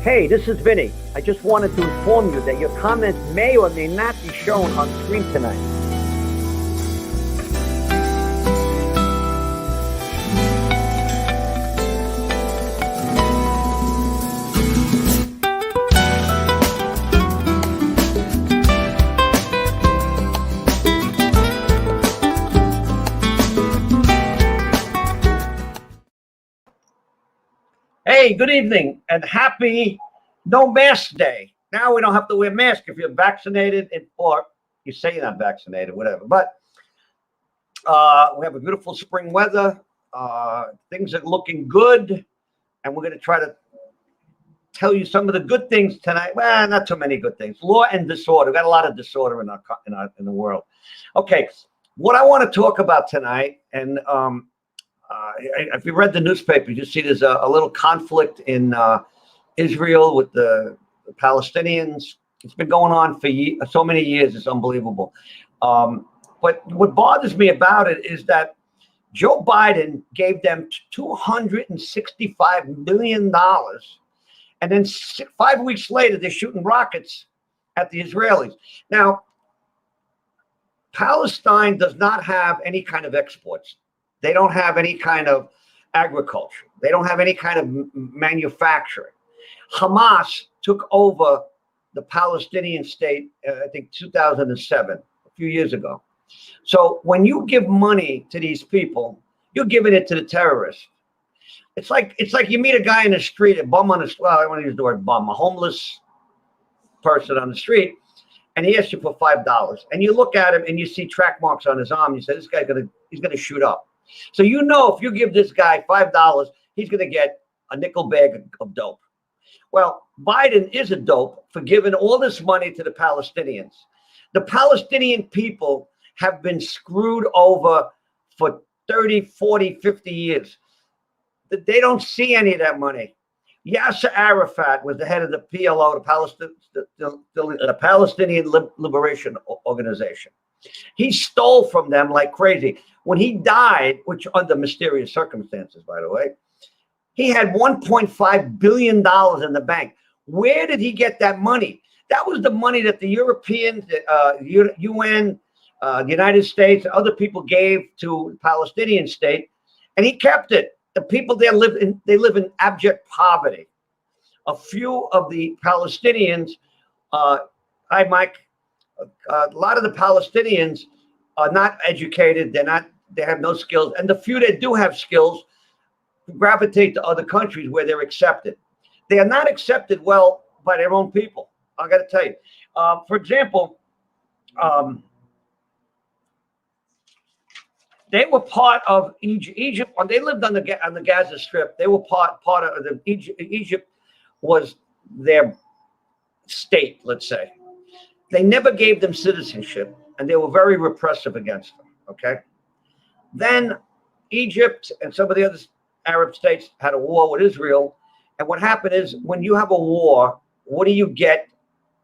Hey, this is Vinny. I just wanted to inform you that your comments may or may not be shown on screen tonight. Hey, good evening and happy No Mask Day. Now we don't have to wear masks if you're vaccinated or you say you're not vaccinated, whatever. But we have a beautiful spring weather. Things are looking good. And we're going to try to tell you some of the good things tonight. Well, not too many good things. Law and disorder. We've got a lot of disorder in the world. Okay, what I want to talk about tonight, and if you read the newspaper, you see there's a little conflict in Israel with the Palestinians. It's been going on for so many years. It's unbelievable. But what bothers me about it is that Joe Biden gave them $265 million. And then 5 weeks later, they're shooting rockets at the Israelis. Now, Palestine does not have any kind of exports. They don't have any kind of agriculture. They don't have any kind of manufacturing. Hamas took over the Palestinian state, I think 2007, a few years ago. So when you give money to these people, you're giving it to the terrorists. It's like you meet a guy in the street, a bum on the street. Well, I don't want to use the word bum, a homeless person on the street, and he asks you for $5. And you look at him and you see track marks on his arm. You say, this guy's he's gonna shoot up. So you know if you give this guy $5, he's gonna get a nickel bag of dope. Well, Biden is a dope for giving all this money to the Palestinians. The Palestinian people have been screwed over for 30, 40, 50 years. They don't see any of that money. Yasser Arafat was the head of the PLO, the Palestinian Liberation Organization. He stole from them like crazy. When he died, which under mysterious circumstances, by the way, he had $1.5 billion in the bank. Where did he get that money? That was the money that the Europeans, UN, the United States, other people gave to the Palestinian state, and he kept it. The people there live in abject poverty. A few of the Palestinians, hi Mike, a lot of the Palestinians are not educated. They have no skills, and the few that do have skills gravitate to other countries where they're accepted. They are not accepted well by their own people. I got to tell you. For example, they were part of Egypt. When they lived on the Gaza Strip, they were part of the Egypt was their state, let's say. They never gave them citizenship, and they were very repressive against them. Okay. Then Egypt and some of the other Arab states had a war with Israel, and what happened is when you have a war, what do you get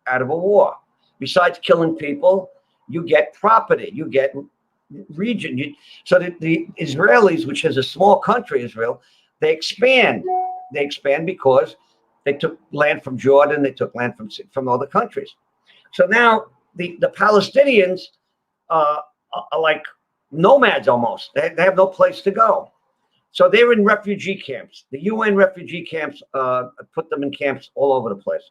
out of a war? Besides killing people, you get property, you get region. So the Israelis, which is a small country, Israel, they expand. They expand because they took land from Jordan, they took land from other countries. So now the Palestinians are like nomads almost. They have no place to go. So they're in refugee camps. The UN refugee camps put them in camps all over the place.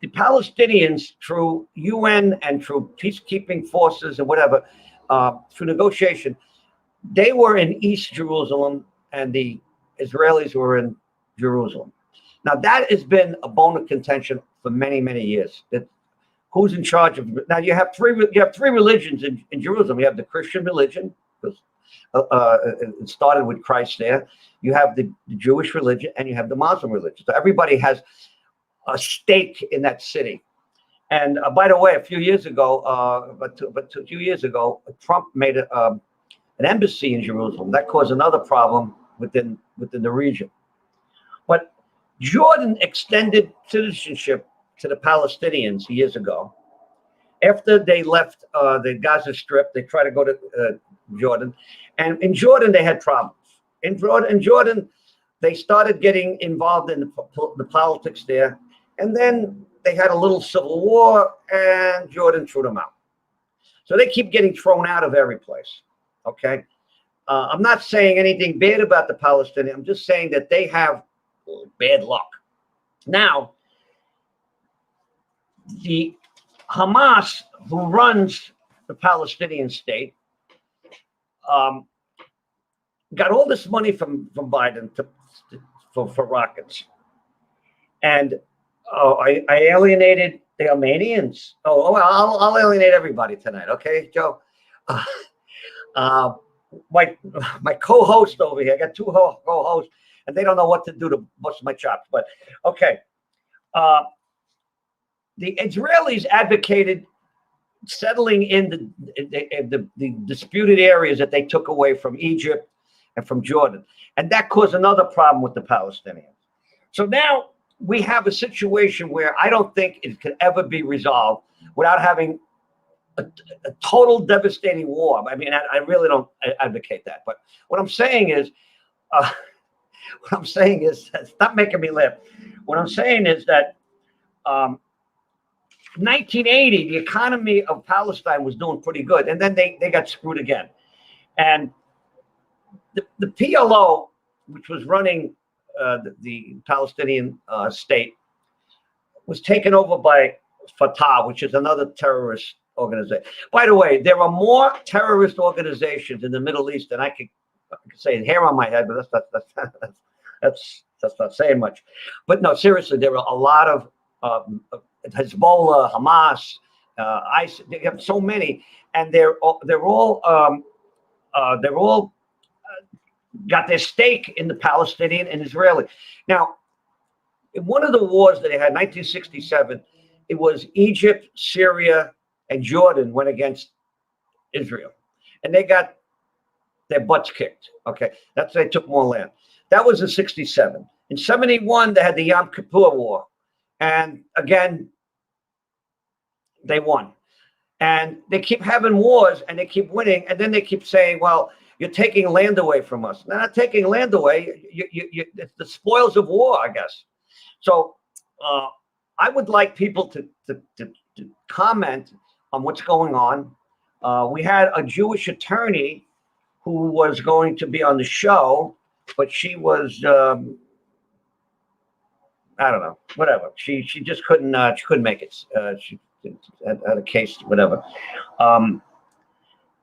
The Palestinians, through UN and through peacekeeping forces and whatever, through negotiation, they were in East Jerusalem and the Israelis were in Jerusalem. Now that has been a bone of contention for many, many years. Who's in charge of? Now you have three religions in Jerusalem. You have the Christian religion, because it started with Christ there. You have the Jewish religion, and you have the Muslim religion. So everybody has a stake in that city. And by the way, a few years ago, Trump made an embassy in Jerusalem. That caused another problem within the region. But Jordan extended citizenship to the Palestinians years ago. After they left the Gaza Strip, they tried to go to Jordan. And in Jordan, they had problems. In Jordan, they started getting involved in the politics there, and then they had a little civil war, and Jordan threw them out. So they keep getting thrown out of every place. Okay, I'm not saying anything bad about the Palestinians. I'm just saying that they have bad luck. Now, the Hamas, who runs the Palestinian state, got all this money from Biden for rockets, and I alienated the Armenians. I'll alienate everybody tonight, okay, Joe? My co-host over here, I got two co-hosts, and they don't know what to do to bust my chops. But okay, the Israelis advocated settling in the disputed areas that they took away from Egypt and from Jordan, and that caused another problem with the Palestinians. So now we have a situation where I don't think it could ever be resolved without having a total devastating war. I mean, I really don't advocate that. But what I'm saying is, stop making me laugh. What I'm saying is that 1980, the economy of Palestine was doing pretty good, and then they got screwed again. And the PLO, which was running the Palestinian state, was taken over by Fatah, which is another terrorist organization. By the way, there are more terrorist organizations in the Middle East than I could say hair on my head, but that's not saying much. But no, seriously, there are a lot of Hezbollah, Hamas, ISIS. They have so many, and they're all got their stake in the Palestinian and Israeli. Now, in one of the wars that they had, 1967, it was Egypt, Syria, and Jordan went against Israel, and they got their butts kicked. Okay, they took more land. That was in 67. In 71, they had the Yom Kippur War, and again, they won. And they keep having wars, and they keep winning, and then they keep saying, well, you're taking land away from us. They're not taking land away. It's the spoils of war, I guess. So I would like people to comment on what's going on. We had a Jewish attorney who was going to be on the show, but she was I don't know, whatever. She just couldn't make it. She had a case, whatever.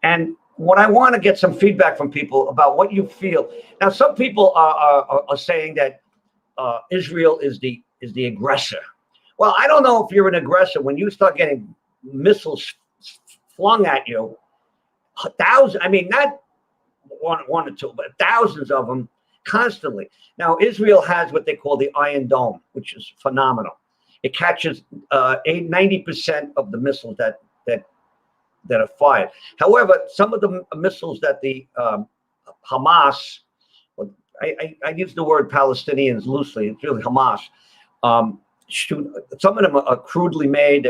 And what I want to get some feedback from people about what you feel. Now, some people are saying that Israel is the aggressor. Well, I don't know if you're an aggressor when you start getting missiles flung at you, thousands. I mean, not one or two, but thousands of them constantly. Now, Israel has what they call the Iron Dome, which is phenomenal. It catches 90% of the missiles that are fired. However, some of the missiles that the Hamas, I use the word Palestinians loosely, it's really Hamas, shoot. Some of them are crudely made,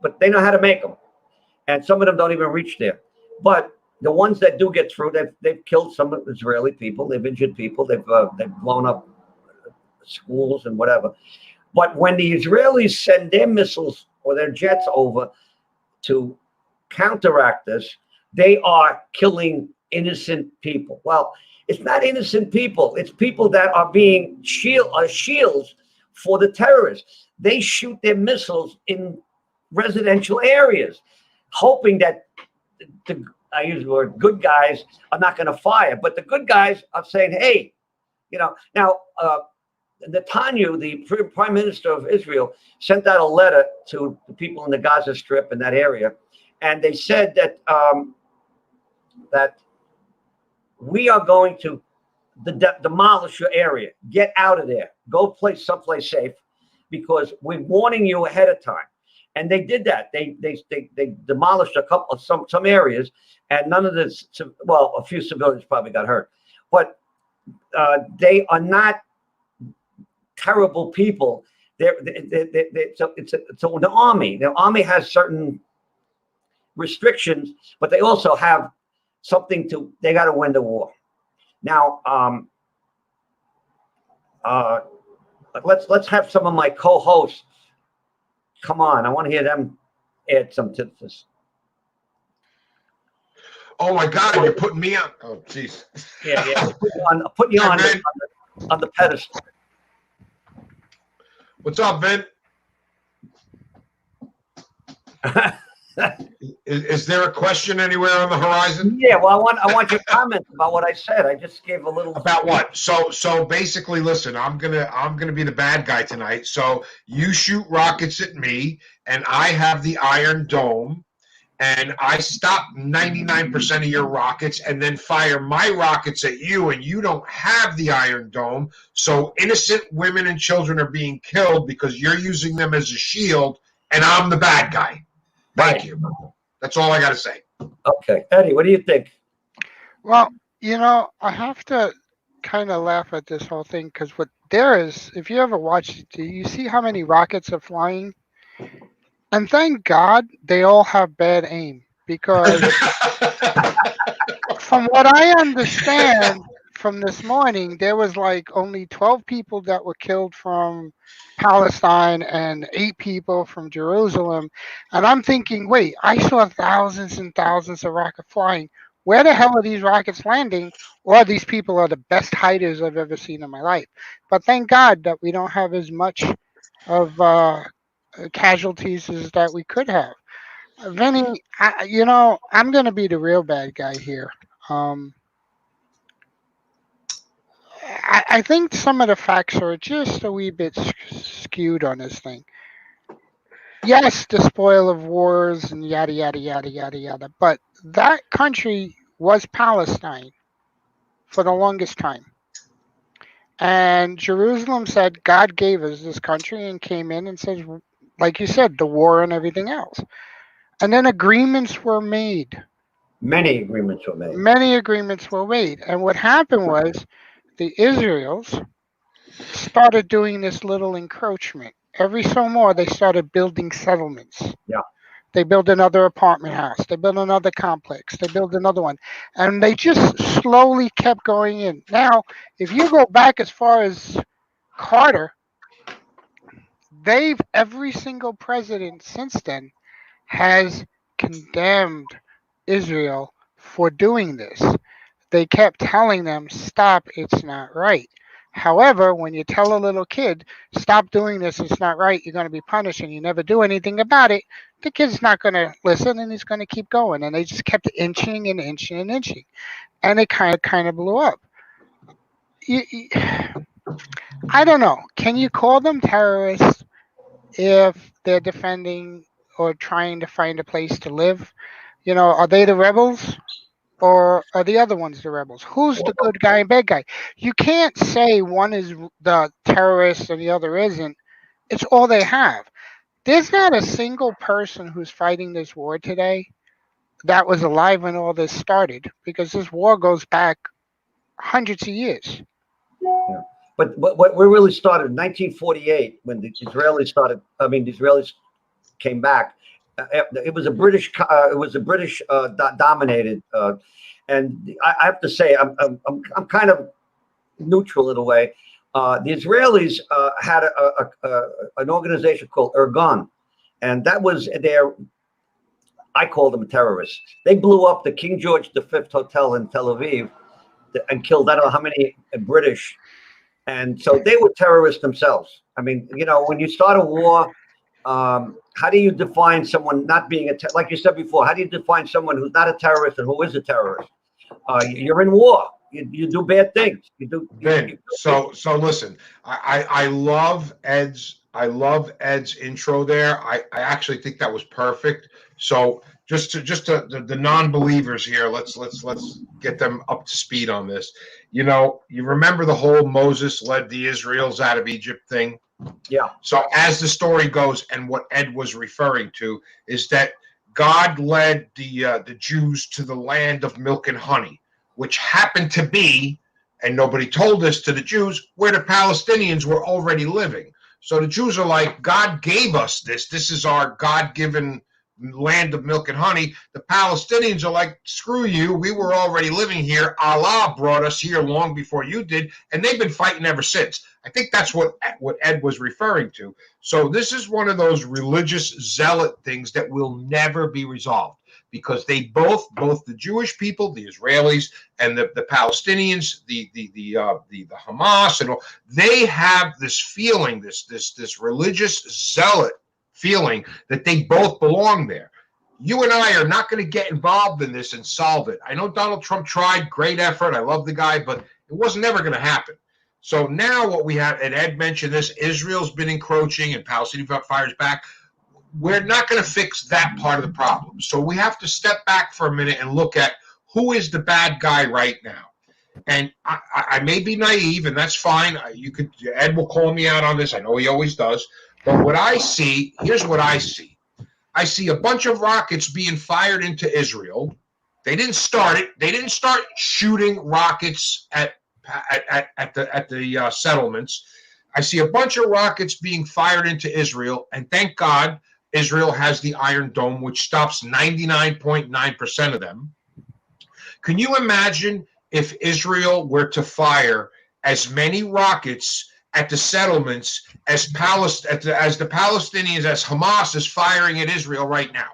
but they know how to make them. And some of them don't even reach there. But the ones that do get through, they've killed some Israeli people, they've injured people, they've blown up schools and whatever. But when the Israelis send their missiles or their jets over to counteract this, they are killing innocent people. Well, it's not innocent people. It's people that are being shields for the terrorists. They shoot their missiles in residential areas, hoping that I use the word good guys are not going to fire. But the good guys are saying, hey, now, Netanyahu, the prime minister of Israel, sent out a letter to the people in the Gaza Strip in that area. And they said that that we are going to demolish your area. Get out of there. Go someplace safe, because we're warning you ahead of time. And they did that. They demolished some areas, and none of this. Well, a few civilians probably got hurt, but they are not terrible people. So the army. The army has certain restrictions, but they also have something they got to win the war. Now, Uh, let's have some of my co-hosts come on. I want to hear them add some to this. Oh my God, you're putting me on. Oh, jeez. Yeah, yeah. Put you on the pedestal. What's up, Vin? Is there a question anywhere on the horizon? Yeah, well, I want your comments about what I said. I just gave a little about what. So basically, listen. I'm gonna be the bad guy tonight. So you shoot rockets at me, and I have the Iron Dome, and I stop 99% of your rockets, and then fire my rockets at you, and you don't have the Iron Dome. So innocent women and children are being killed because you're using them as a shield, and I'm the bad guy. Thank you. That's all I got to say. Okay. Eddie, what do you think? Well, I have to kind of laugh at this whole thing because what there is, if you ever watch it, do you see how many rockets are flying? And thank God they all have bad aim because from what I understand from this morning, there was like only 12 people that were killed from Palestine and 8 people from Jerusalem. And I'm thinking, wait, I saw thousands and thousands of rockets flying. Where the hell are these rockets landing? Or these people are the best hiders I've ever seen in my life. But thank God that we don't have as much of casualties as that we could have. Vinny, I'm going to be the real bad guy here. I think some of the facts are just a wee bit skewed on this thing. Yes, the spoil of wars and yada, yada, yada, yada, yada. But that country was Palestine for the longest time. And Jerusalem said God gave us this country and came in and said, like you said, the war and everything else. And then agreements were made. Many agreements were made. Many agreements were made. And what happened was the Israels started doing this little encroachment. Every so more, they started building settlements. Yeah. They built another apartment house. They built another complex. They built another one. And they just slowly kept going in. Now, if you go back as far as Carter, every single president since then has condemned Israel for doing this. They kept telling them, stop, it's not right. However, when you tell a little kid, stop doing this, it's not right, you're going to be punished, and you never do anything about it, the kid's not going to listen and he's going to keep going. And they just kept inching and inching and inching. And it kind of blew up. I don't know. Can you call them terrorists if they're defending or trying to find a place to live? Are they the rebels? Or are the other ones the rebels? Who's the good guy and bad guy? You can't say one is the terrorist and the other isn't. It's all they have. There's not a single person who's fighting this war today that was alive when all this started, because this war goes back hundreds of years. Yeah. But what we really started in 1948 when the Israelis came back. It was a British dominated, and I have to say I'm kind of neutral in a way. The Israelis had an organization called Irgun, and that was I call them terrorists. They blew up the King George V Hotel in Tel Aviv and killed I don't know how many British, and so they were terrorists themselves. I mean, when you start a war. How do you define someone not being like you said before? How do you define someone who's not a terrorist and who is a terrorist? You're in war. You do bad things. You do. So listen. I love Ed's intro there. I actually think that was perfect. So just to the non-believers here, let's get them up to speed on this. You remember the whole Moses led the Israels out of Egypt thing? Yeah. So as the story goes, and what Ed was referring to is that God led the Jews to the land of milk and honey, which happened to be, and nobody told this to the Jews, where the Palestinians were already living. So the Jews are like, God gave us this. This is our God-given land of milk and honey. The Palestinians are like, screw you. We were already living here. Allah brought us here long before you did, and they've been fighting ever since. I think that's what Ed was referring to. So this is one of those religious zealot things that will never be resolved, because they both the Jewish people, the Israelis, and the Palestinians, the Hamas, and all, they have this feeling, this religious zealot feeling that they both belong there. You and I are not going to get involved in this and solve it. I know Donald Trump tried, great effort. I love the guy, but it wasn't ever going to happen. So now what we have, and Ed mentioned this, Israel's been encroaching and Palestinian fires back. We're not going to fix that part of the problem. So we have to step back for a minute and look at who is the bad guy right now. And I may be naive, and that's fine. Ed will call me out on this. I know he always does. But what I see, here's what I see. I see a bunch of rockets being fired into Israel. They didn't start it. They didn't start shooting rockets at the settlements. I see a bunch of rockets being fired into Israel, and thank God Israel has the Iron Dome, which stops 99.9% of them. Can you imagine if Israel were to fire as many rockets at the settlements as the Palestinians, as Hamas is firing at Israel right now?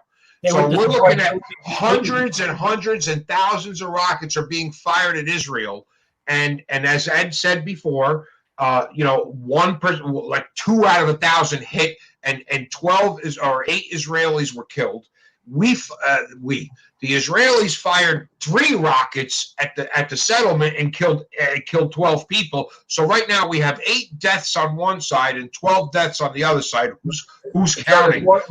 So we're looking at hundreds and hundreds and thousands of rockets are being fired at Israel. And as Ed said before, one person, like 2 out of 1,000 hit, and 8 Israelis were killed. The Israelis fired 3 rockets at the settlement and killed 12 people. So right now we have 8 deaths on one side and 12 deaths on the other side. Who's counting? But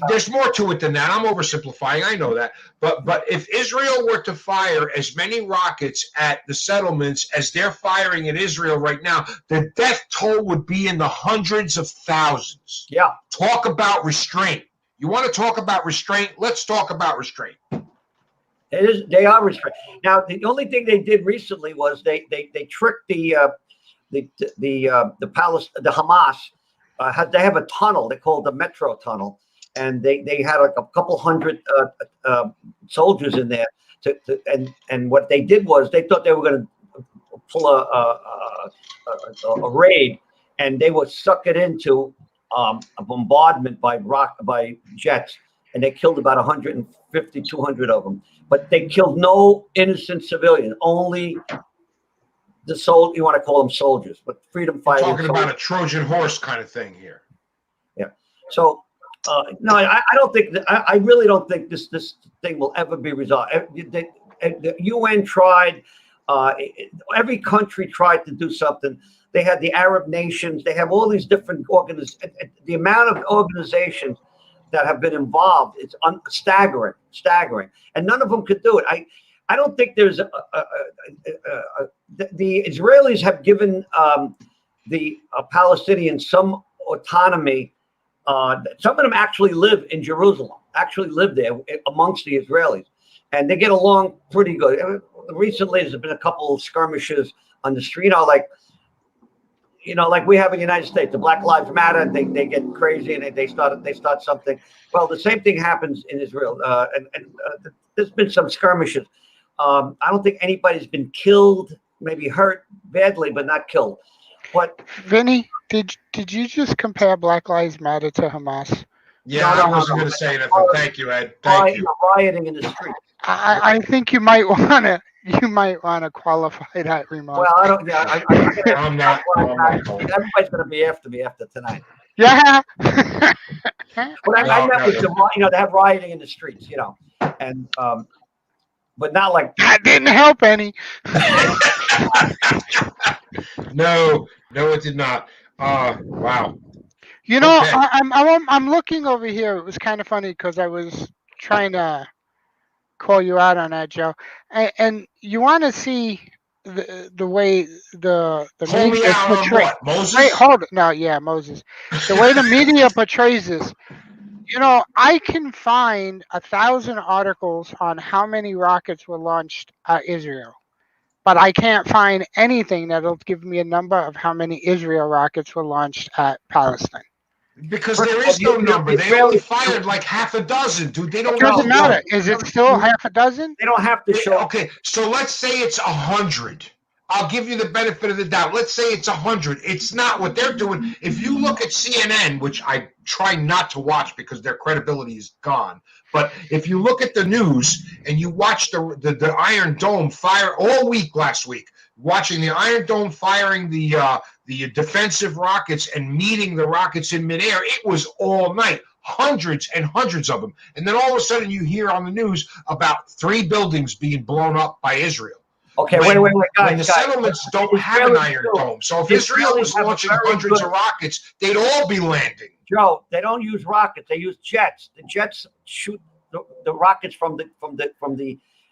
there's more to it than that. I'm oversimplifying. I know that. But if Israel were to fire as many rockets at the settlements as they're firing at Israel right now, the death toll would be in the hundreds of thousands. Yeah. Talk about restraint. You want to talk about restraint? Let's talk about restraint. They are restrained. Now, the only thing they did recently was they tricked the Hamas. They have a tunnel they call the Metro Tunnel, and they had like a couple hundred soldiers in there. And what they did was they thought they were going to pull a raid, and they would suck it into a bombardment by jets, and they killed about 150, 200 of them. But they killed no innocent civilian, only you want to call them soldiers, but freedom fighters. Talking about a Trojan horse kind of thing here. Yeah. So no, I don't think I really don't think this thing will ever be resolved. The UN tried. Every country tried to do something. They had the Arab nations. They have all these different organizations. The amount of organizations that have been involved is staggering, and none of them could do it. I don't think there's the Israelis have given the Palestinians some autonomy. Some of them actually live in Jerusalem, actually live there amongst the Israelis, and they get along pretty good. Recently, there's been a couple of skirmishes on the street. Like we have in the United States, the Black Lives Matter. They get crazy and they start something. Well, the same thing happens in Israel, and there's been some skirmishes. I don't think anybody's been killed, maybe hurt badly, but not killed. But Vinny, did you just compare Black Lives Matter to Hamas? Yeah, I wasn't going to say that, but thank you, Ed. Thank you. Rioting in the street. I think you might want to qualify that remark. Well, I don't. Yeah, I'm not. Everybody's going to be after me after tonight. Yeah. But I met with them. They have rioting in the streets. And but not like that didn't help any. No, it did not. Wow. Okay. I'm looking over here. It was kind of funny because I was trying to call you out on that, Joe. And you want to see the way the media portrays what? Moses? Wait, hold it. No, yeah, Moses. The way the media portrays this. I can find 1,000 articles on how many rockets were launched at Israel, but I can't find anything that'll give me a number of how many Israel rockets were launched at Palestine. Because First there of is all, no number. the They only Israelis- fired like half a dozen, dude. They don't It know. doesn't matter. Is it still half a dozen? They don't have to show. Okay, so let's say it's 100. I'll give you the benefit of the doubt. Let's say it's 100. It's not what they're doing. If you look at CNN, which I try not to watch because their credibility is gone, but if you look at the news and you watch the Iron Dome fire all week last week, watching the Iron Dome firing the defensive rockets and meeting the rockets in midair, it was all night. Hundreds and hundreds of them. And then all of a sudden you hear on the news about 3 buildings being blown up by Israel. Okay, When, wait, guys. when the settlements don't have an Iron Dome. So if Israel was launching hundreds of rockets, they'd all be landing. Joe, they don't use rockets. They use jets. The jets shoot the rockets from the.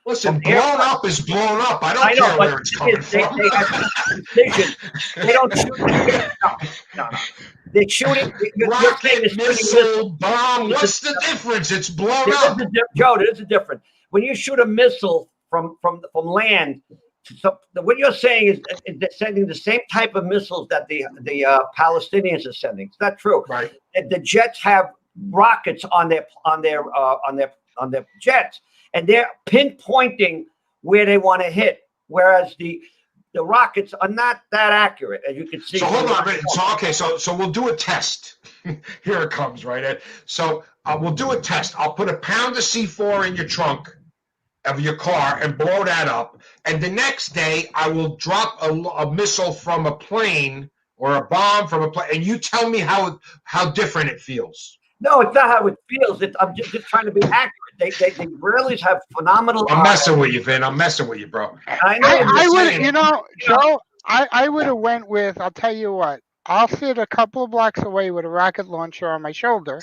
Listen, blown up is blown up. I don't care where it's coming from. They have precision. They don't shoot. No. They're shooting. Rocket, missile, bomb. What's the difference? It's blown up. Joe, there is a difference. When you shoot a missile from land, so what you're saying is they're sending the same type of missiles that the Palestinians are sending. It's not true. Right. The jets have rockets on their jets, and they're pinpointing where they want to hit. Whereas the rockets are not that accurate, as you can see. So hold on. So we'll do a test. Here it comes, right, Ed? So we'll do a test. I'll put a pound of C4 in your trunk of your car and blow that up. And the next day, I will drop a missile from a plane or a bomb from a plane, and you tell me how different it feels. No, it's not how it feels. I'm just trying to be accurate. The Israelis have phenomenal. I'm messing with you, Vin. I'm messing with you, bro. I know. I would, Joe. I would have went with. I'll tell you what. I'll sit a couple of blocks away with a rocket launcher on my shoulder,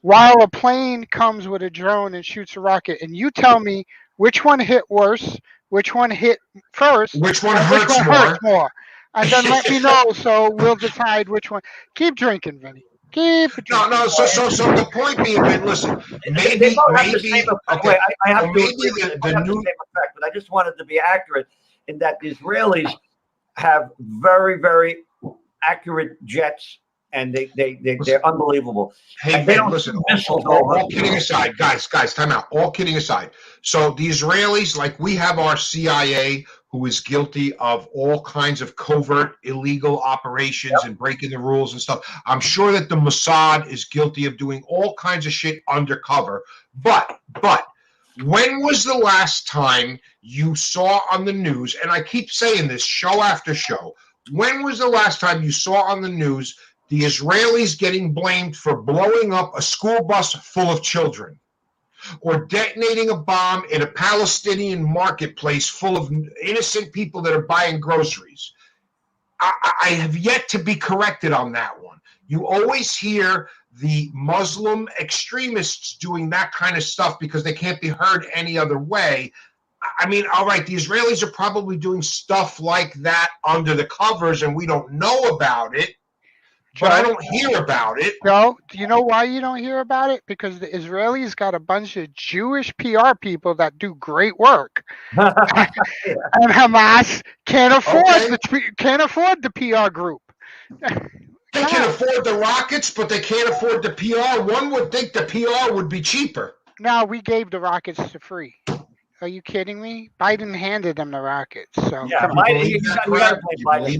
while a plane comes with a drone and shoots a rocket, and you tell me which one hit worse, which one hit first, which one hurts more, and then let me know so we'll decide which one. Keep drinking, Vinny. Keep drinking. No. So the point being, Vin, listen, maybe okay. I have the same effect, but I just wanted to be accurate in that the Israelis have very, very accurate jets. And they're unbelievable. Hey, Vin, listen, all kidding aside, guys, time out. All kidding aside. So the Israelis, like we have our CIA, who is guilty of all kinds of covert illegal operations and breaking the rules and stuff. I'm sure that the Mossad is guilty of doing all kinds of shit undercover. But when was the last time you saw on the news, and I keep saying this show after show, when was the last time you saw on the news the Israelis getting blamed for blowing up a school bus full of children or detonating a bomb in a Palestinian marketplace full of innocent people that are buying groceries? I have yet to be corrected on that one. You always hear the Muslim extremists doing that kind of stuff because they can't be heard any other way. I mean, all right, the Israelis are probably doing stuff like that under the covers and we don't know about it. But I don't hear about it. No, do you know why you don't hear about it? Because the Israelis got a bunch of Jewish PR people that do great work, and Hamas can't afford the PR group. They can afford the rockets, but they can't afford the PR. One would think the PR would be cheaper. No, we gave the rockets for free. Are you kidding me? Biden handed them the rockets. So yeah, you believe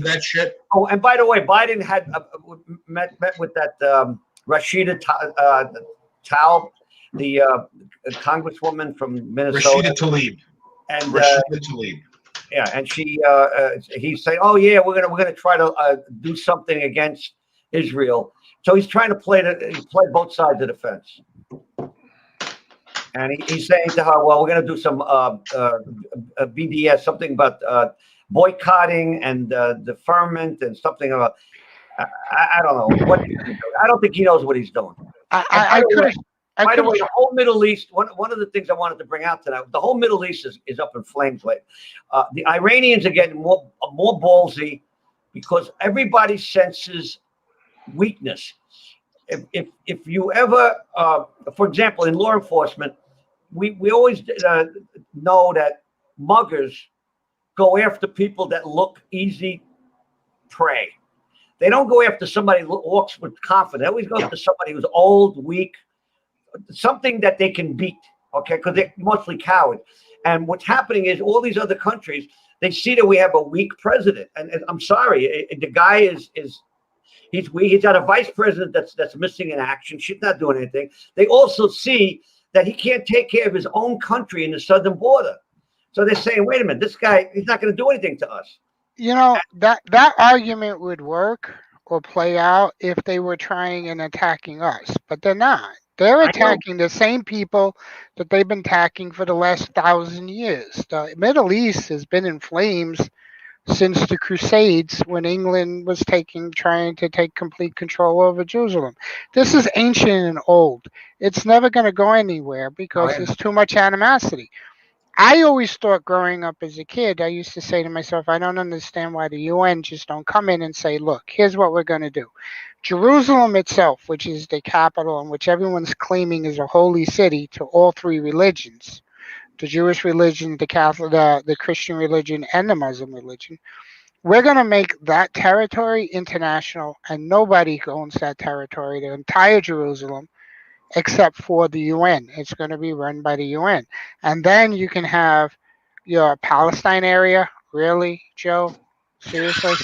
that shit? Oh, and by the way, Biden had met with that Rashida Tlaib, the congresswoman from Minnesota. Rashida Tlaib. And Rashida Tlaib. Yeah, and he's saying, "Oh yeah, we're gonna try to do something against Israel." So he's trying to play both sides of the fence. And he's saying to her, "Well, we're going to do some BDS, something about boycotting and deferment and something about I don't know what. I don't think he knows what he's doing." By the way, the whole Middle East. One of the things I wanted to bring out tonight, the whole Middle East is up in flames lately. The Iranians are getting more ballsy because everybody senses weakness. If you ever, for example, in law enforcement, we always know that muggers go after people that look easy prey. They don't go after somebody who walks with confidence. They always go after somebody who's old, weak, something that they can beat. Okay, because they're mostly cowards. And what's happening is all these other countries, they see that we have a weak president. And I'm sorry, the guy he's weak. He's got a vice president that's missing in action. She's not doing anything. They also see that he can't take care of his own country in the southern border. So they're saying, wait a minute, this guy, he's not going to do anything to us. You know, that argument would work or play out if they were trying and attacking us, but they're not. They're attacking the same people that they've been attacking for the last 1,000 years. The Middle East has been in flames since the Crusades, when England was trying to take complete control over Jerusalem. This is ancient and old. It's never going to go anywhere because there's too much animosity. I always thought growing up as a kid, I used to say to myself, I don't understand why the UN just don't come in and say, look, here's what we're going to do. Jerusalem itself, which is the capital and which everyone's claiming is a holy city to all three religions, the Jewish religion, the Catholic, the Christian religion, and the Muslim religion, we're going to make that territory international, and nobody owns that territory, the entire Jerusalem, except for the UN. It's going to be run by the UN. And then you can have your Palestine area. Really, Joe? Seriously?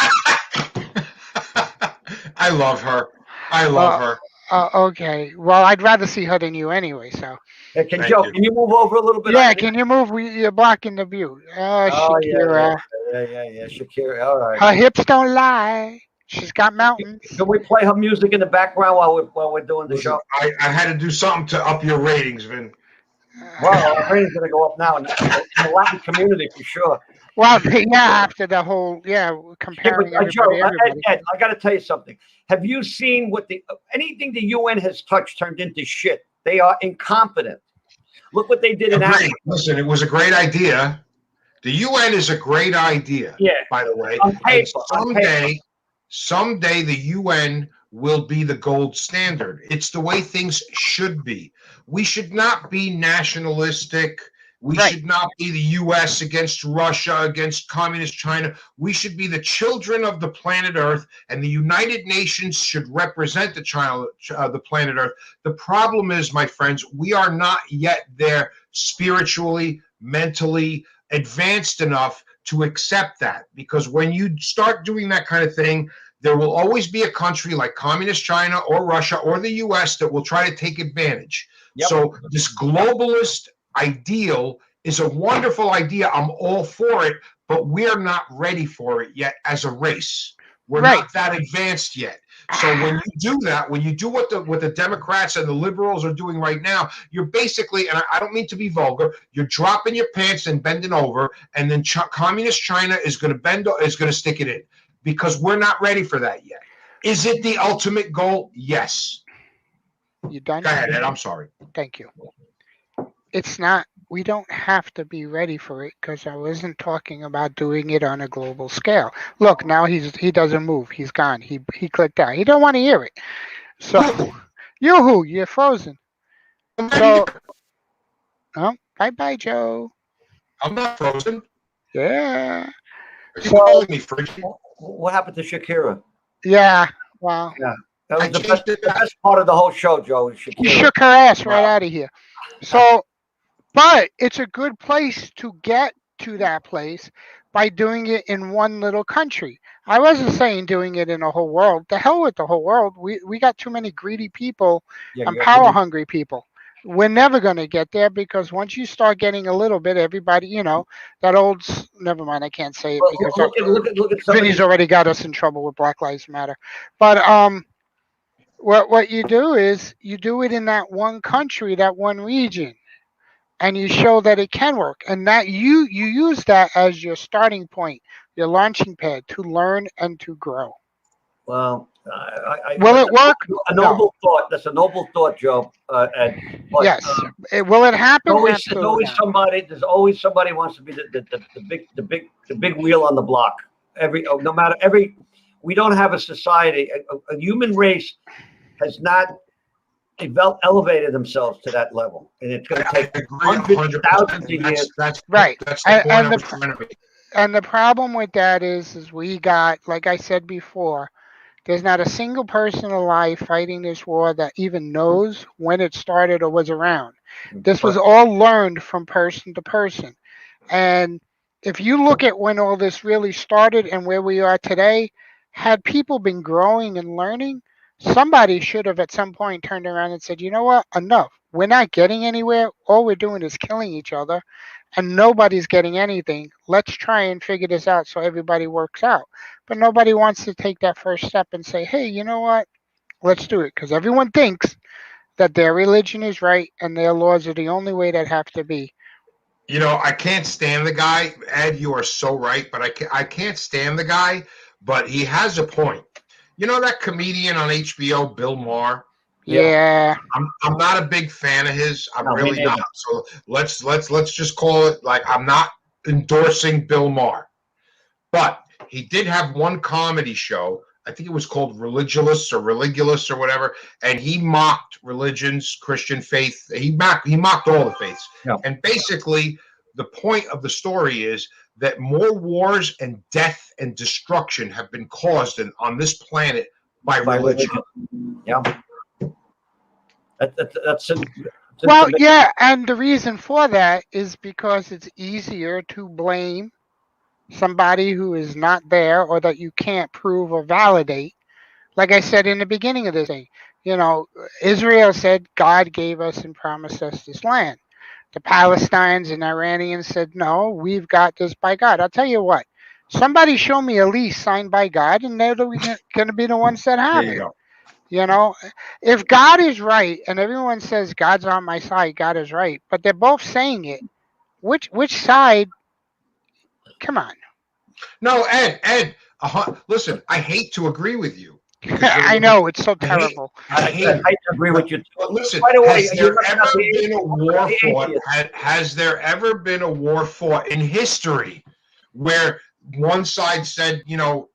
I love her. I love her. Okay. Well, I'd rather see her than you anyway, so. Hey, can you move over a little bit? Yeah, can you move? You're blocking the view. Shakira. Yeah, Shakira. All right. Her hips don't lie. She's got mountains. Can we play her music in the background while we're doing the show? I had to do something to up your ratings, Vin. Well, our ratings going to go up now in the Latin community for sure. Well, yeah, after the whole, comparing everybody. Ed, I got to tell you something. Have you seen what anything the UN has touched turned into shit? They are incompetent. Look what they did in Africa. Listen, it was a great idea. The UN is a great idea, by the way. On paper, someday the UN will be the gold standard. It's the way things should be. We should not be nationalistic. We should not be the U.S. against Russia, against communist China. We should be the children of the planet Earth, and the United Nations should represent the planet Earth. The problem is, my friends, we are not yet there spiritually, mentally, advanced enough to accept that. Because when you start doing that kind of thing, there will always be a country like communist China or Russia or the U.S. that will try to take advantage. Yep. So this globalist ideal is a wonderful idea. I'm all for it, but we're not ready for it yet as a race. We're not that advanced yet. So when you do that, when you do what the Democrats and the liberals are doing right now, you're basically, and I don't mean to be vulgar, you're dropping your pants and bending over, and then communist China is going to stick it in, because we're not ready for that yet. Is it the ultimate goal? Yes. You done? Go ahead, Ed. I'm sorry. Thank you. It's not. We don't have to be ready for it, because I wasn't talking about doing it on a global scale. Look, now he doesn't move. He's gone. He clicked out. He don't want to hear it. So, you're frozen. So, bye, Joe. I'm not frozen. Yeah. Are you calling me frigid? What happened to Shakira? Yeah. Wow. Yeah. That was the best part of the whole show, Joe. Shakira. You shook her ass right out of here. So. But it's a good place to get to that place by doing it in one little country. I wasn't saying doing it in the whole world. The hell with the whole world. We got too many greedy people and power-hungry people. We're never going to get there, because once you start getting a little bit, everybody, that old. Never mind, I can't say it because look at Vinny's already got us in trouble with Black Lives Matter. But what you do is you do it in that one country, that one region. And you show that it can work, and that you use that as your starting point, your launching pad to learn and to grow. Well, will it work? A noble thought. That's a noble thought, Joe. Ed. But, yes. Will it happen? There's always somebody who wants to be the big wheel on the block. We don't have a society. A human race has not elevated themselves to that level, and it's going to take hundreds, thousands of years. That's right. That's the point I was trying to make. And the problem with that is we got, like I said before, There's not a single person alive fighting this war that even knows when it started or was around. This was all learned from person to person. And if you look at when all this really started and where we are today, had people been growing and learning, somebody should have at some point turned around and said, you know what, enough. We're not getting anywhere. All we're doing is killing each other, and nobody's getting anything. Let's try and figure this out so everybody works out. But nobody wants to take that first step and say, hey, you know what? Let's do it. Because everyone thinks that their religion is right and their laws are the only way that have to be. You know, I can't stand the guy. Ed, you are so right, but I can't stand the guy, but he has a point. You know that comedian on HBO, Bill Maher? Yeah. I'm not a big fan of his. I'm No, me really neither. not. So let's just call it like I'm not endorsing Bill Maher. But he did have one comedy show. I think it was called Religulous or Religulous or whatever, and he mocked religions, Christian faith. He mocked all the faiths. Yeah. And basically, the point of the story is that more wars and death and destruction have been caused on this planet by religion. Yeah. That's it. Well, yeah, and the reason for that is because it's easier to blame somebody who is not there or that you can't prove or validate. Like I said in the beginning of this thing, you know, Israel said God gave us and promised us this land. The Palestinians and Iranians said, no, we've got this by God. I'll tell you what, somebody show me a lease signed by God, and they're going to be the ones that have There it. you go. You know, if God is right and everyone says God's on my side, God is right, but they're both saying it, which side? Come on. No, Ed, listen, I hate to agree with you. I know, it's so terrible. I agree with you. But listen, By the way, has you there must ever not be- been a war be fought? atheist. Has there ever been a war fought in history where one side said, you know,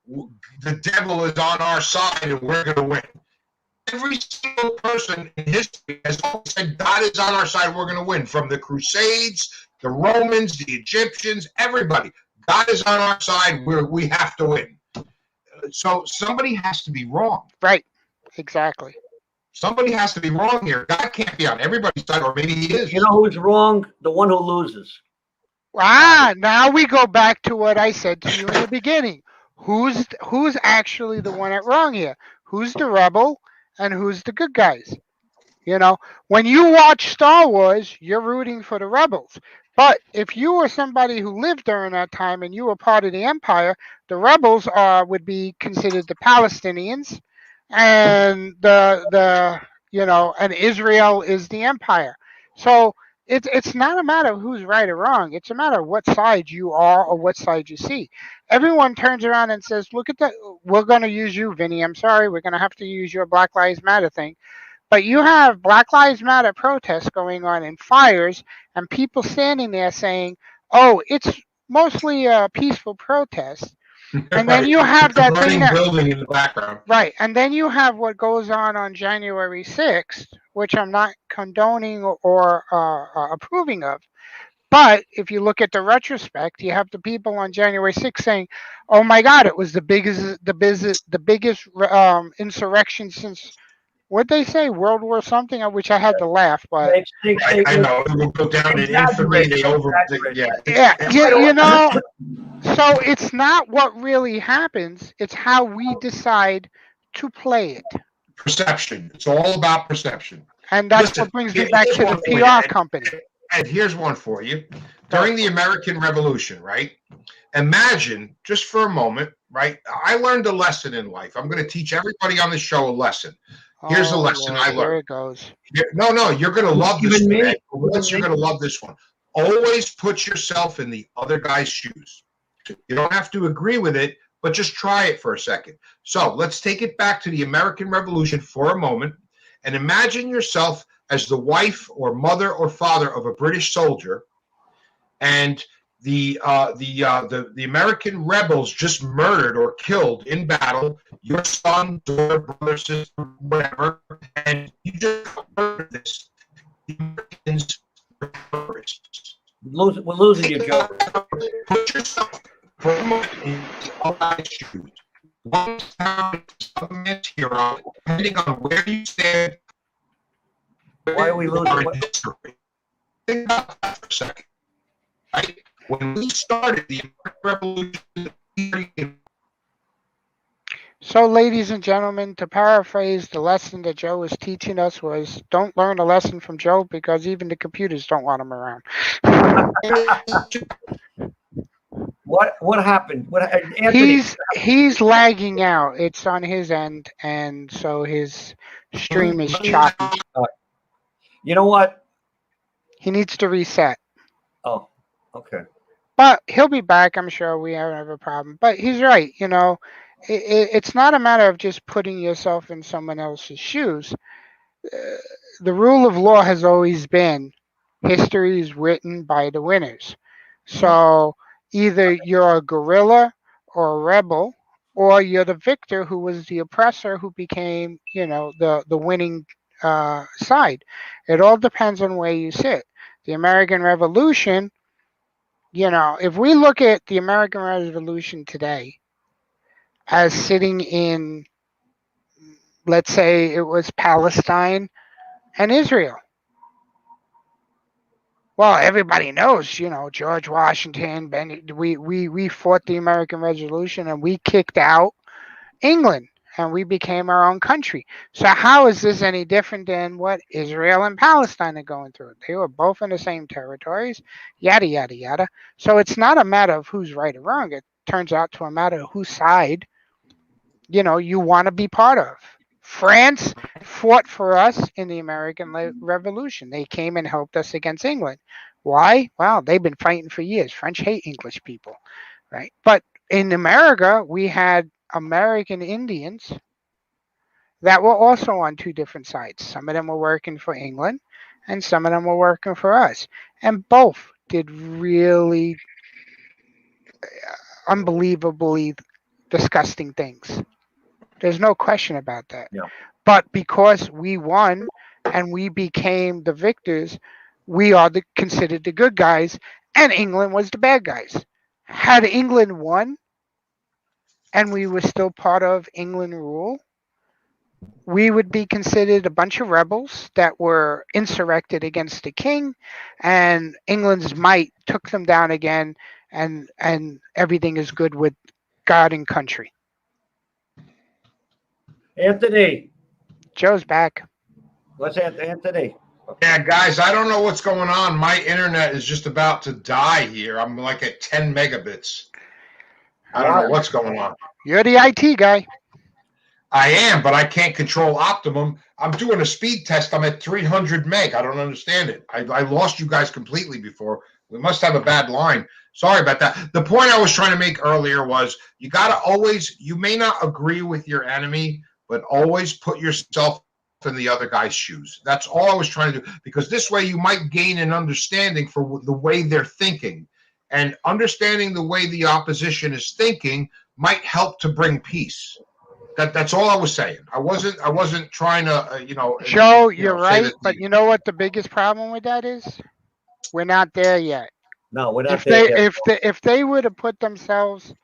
the devil is on our side and we're going to win? Every single person in history has always said God is on our side, we're going to win. From the Crusades, the Romans, the Egyptians, everybody. God is on our side, we have to win. So somebody has to be wrong. Right. Exactly. Somebody has to be wrong here. God can't be on everybody's side, or maybe he is. You know who's wrong? The one who loses. Now we go back to what I said to you in the beginning. Who's actually the one at wrong here? Who's the rebel and who's the good guys? You know, when you watch Star Wars, you're rooting for the rebels. But if you were somebody who lived during that time and you were part of the empire, the rebels would be considered the Palestinians, and and Israel is the empire. So it's not a matter of who's right or wrong. It's a matter of what side you are or what side you see. Everyone turns around and says, "Look at that. We're going to use you, Vinny. I'm sorry. We're going to have to use your Black Lives Matter thing." But you have Black Lives Matter protests going on and fires and people standing there saying, oh, it's mostly a peaceful protest. And then you have that thing that, building in the background. right. And then you have what goes on January 6th, which I'm not condoning or approving of. But if you look at the retrospect, you have the people on January 6th saying, "Oh my God, it was the biggest insurrection since what they say, World War something." Which I had to laugh, but I know it will go down in infamy. you know. So it's not what really happens; it's how we decide to play it. Perception. It's all about perception. And that's what brings me back to the PR company. And here's one for you. During the American Revolution, right? Imagine, just for a moment, right? I learned a lesson in life. I'm going to teach everybody on the show a lesson. Here's a lesson I learned. There it goes. No, you're going to love this one. You're going to love this one. Always put yourself in the other guy's shoes. You don't have to agree with it, but just try it for a second. So let's take it back to the American Revolution for a moment and imagine yourself as the wife or mother or father of a British soldier, and the American rebels just murdered or killed in battle your son, daughter, brother, sister, whatever, and you just murdered this. The Americans are terrorists. We're losing you, Joe. Put yourself for a moment in the other guy's shoes. one town is a man's hero, depending on where you stand. Why are we losing? History. Think about that for a second. Right? When we started the American Revolution, So, ladies and gentlemen, to paraphrase, the lesson that Joe was teaching us was don't learn a lesson from Joe because even the computers don't want him around. What happened? Anthony? He's lagging out. It's on his end, and so his stream is choppy. You know what? He needs to reset. Oh, okay. But he'll be back, I'm sure. We don't have a problem. But he's right. It's not a matter of just putting yourself in someone else's shoes. The rule of law has always been history is written by the winners. So either you're a guerrilla or a rebel, or you're the victor who was the oppressor who became, the winning side. It all depends on where you sit. The American Revolution, if we look at the American Revolution today as sitting in, let's say it was Palestine and Israel. Well, everybody knows, George Washington, we fought the American Revolution and we kicked out England and we became our own country. So how is this any different than what Israel and Palestine are going through? They were both in the same territories, yada, yada, yada. So it's not a matter of who's right or wrong. It turns out to a matter of whose side, you want to be part of. France fought for us in the American Revolution. They came and helped us against England. Why? Well, they've been fighting for years. French hate English people, right? But in America, we had American Indians that were also on two different sides. Some of them were working for England and some of them were working for us. And both did really unbelievably disgusting things. There's no question about that. Yeah. But because we won and we became the victors, we are considered the good guys, and England was the bad guys. Had England won and we were still part of England rule, we would be considered a bunch of rebels that were insurrected against the king, and England's might took them down again, and everything is good with God and country. Anthony, Joe's back. what's Anthony? yeah, guys, I don't know what's going on. My internet is just about to die here. I'm like at 10 megabits. I don't know what's going on. You're the IT guy. I am, but I can't control Optimum. I'm doing a speed test. I'm at 300 meg. I don't understand it. I lost you guys completely before. We must have a bad line. Sorry about that. The point I was trying to make earlier was you got to always, you may not agree with your enemy, but always put yourself in the other guy's shoes. That's all I was trying to do, because this way you might gain an understanding for the way they're thinking. And understanding the way the opposition is thinking might help to bring peace. That's all I was saying. I wasn't trying to, Joe, you're right, but you know what the biggest problem with that is? We're not there yet. No, we're not If there they yet. if they would have put themselves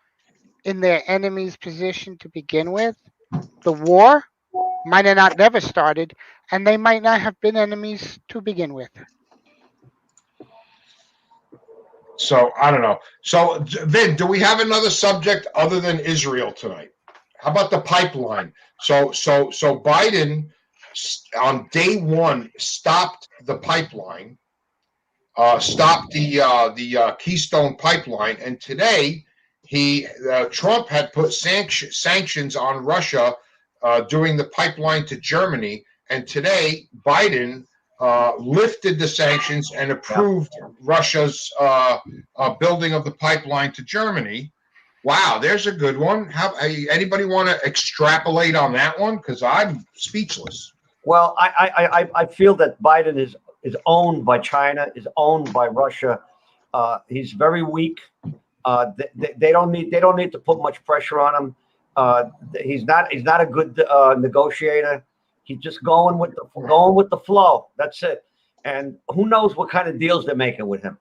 in their enemy's position to begin with, the war might have not never started, and they might not have been enemies to begin with. So I don't know. So Vin, do we have another subject other than Israel tonight? How about the pipeline? So Biden on day one stopped the pipeline, stopped the Keystone pipeline, and today Trump had put sanctions on Russia doing the pipeline to Germany, and today Biden lifted the sanctions and approved Russia's building of the pipeline to Germany. Wow, there's a good one. Anybody want to extrapolate on that one? Because I'm speechless. Well, I feel that Biden is owned by China, is owned by Russia. He's very weak. They don't need to put much pressure on him. He's not a good negotiator. He's just going with the flow. That's it. And who knows what kind of deals they're making with him.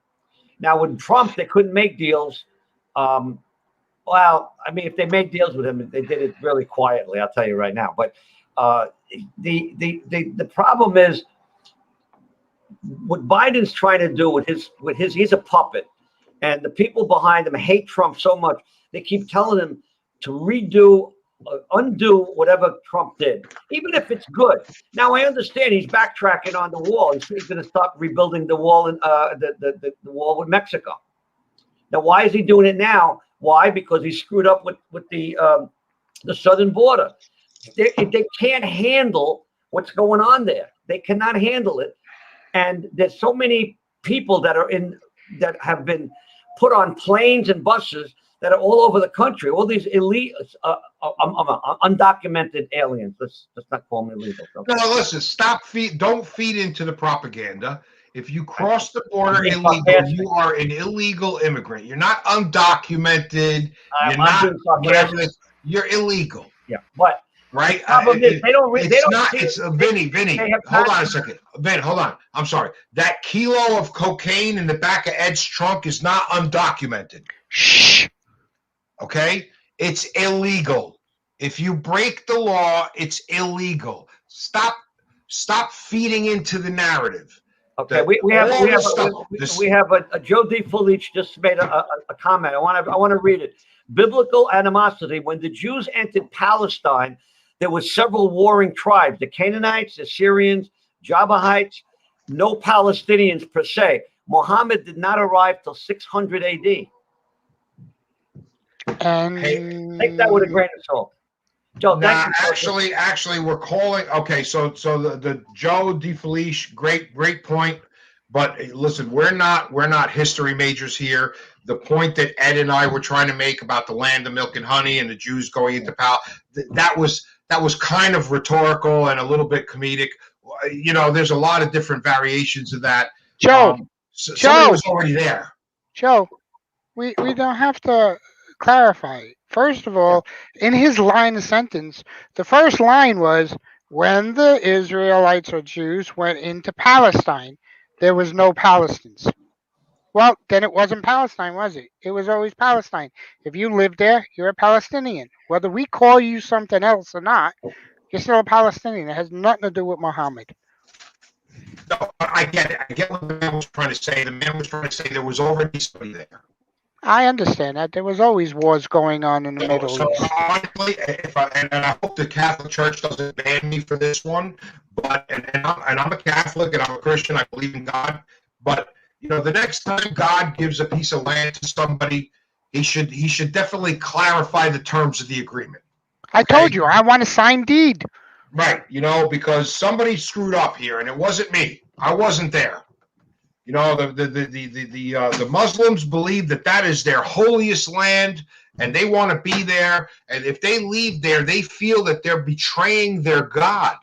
Now with Trump, they couldn't make deals. Well, I mean, if they made deals with him, they did it really quietly. I'll tell you right now. But the problem is what Biden's trying to do with his he's a puppet, and the people behind him hate Trump so much they keep telling him to undo whatever Trump did, even if it's good. Now I understand he's backtracking on the wall. He's going to stop rebuilding the wall in the wall with Mexico. Now, why is he doing it now? Why? Because he screwed up with the southern border. They can't handle what's going on there. They cannot handle it. And there's so many people that have been put on planes and buses that are all over the country. All these elite, undocumented aliens. Let's not call them illegal. No, listen. Don't feed into the propaganda. If you cross the border illegal, you are an illegal immigrant. You're not undocumented. You're not whatever. You're illegal. Yeah, but right. They don't. It's Vinny. Hold on a second. Vin, hold on. I'm sorry. That kilo of cocaine in the back of Ed's trunk is not undocumented. Shh. Okay, it's illegal. If you break the law, it's illegal. Stop feeding into the narrative. Okay, we have a Joe D. Felice just made a comment. I want to read it. Biblical animosity. When the Jews entered Palestine, there were several warring tribes: the Canaanites, the Syrians, Jabahites. No Palestinians per se. Muhammad did not arrive till 600 A.D. Take that with a grain of salt. Joe, actually, we're calling. Okay, so the Joe DeFelice, great point. But listen, we're not history majors here. The point that Ed and I were trying to make about the land of milk and honey and the Jews going into that was kind of rhetorical and a little bit comedic. You know, there's a lot of different variations of that. Joe, somebody was already there. Joe, we don't have to clarify. First of all, in his line of sentence, the first line was, when the Israelites or Jews went into Palestine, there was no Palestinians. Well, then it wasn't Palestine, was it? It was always Palestine. If you live there, you're a Palestinian. Whether we call you something else or not, you're still a Palestinian. It has nothing to do with Muhammad. No, I get it. I get what the man was trying to say. The man was trying to say there was already somebody there. I understand that. There was always wars going on in the Middle East. Honestly, and I hope the Catholic Church doesn't ban me for this one, but I'm a Catholic and I'm a Christian. I believe in God. But you know, the next time God gives a piece of land to somebody, he should definitely clarify the terms of the agreement. I told you I want a signed deed. Right. You know, because somebody screwed up here, and it wasn't me. I wasn't there. You know, the Muslims believe that is their holiest land, and they want to be there. And if they leave there, they feel that they're betraying their God.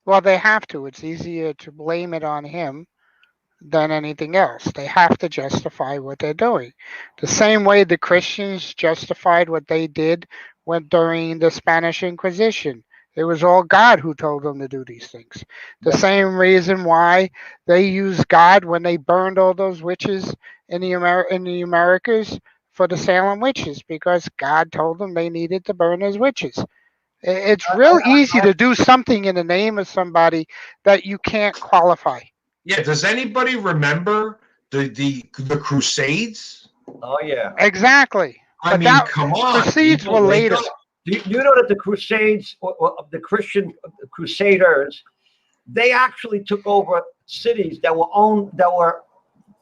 Well, they have to. It's easier to blame it on him than anything else. They have to justify what they're doing. The same way the Christians justified what they did during the Spanish Inquisition. It was all God who told them to do these things. The same reason why they used God when they burned all those witches in the Americas for the Salem witches, because God told them they needed to burn those witches. It's real easy to do something in the name of somebody that you can't qualify. Yeah. Does anybody remember the Crusades? Oh yeah. Exactly. I mean, come on. Crusades were later. Do you know that the Crusades, or the Christian Crusaders, they actually took over cities that were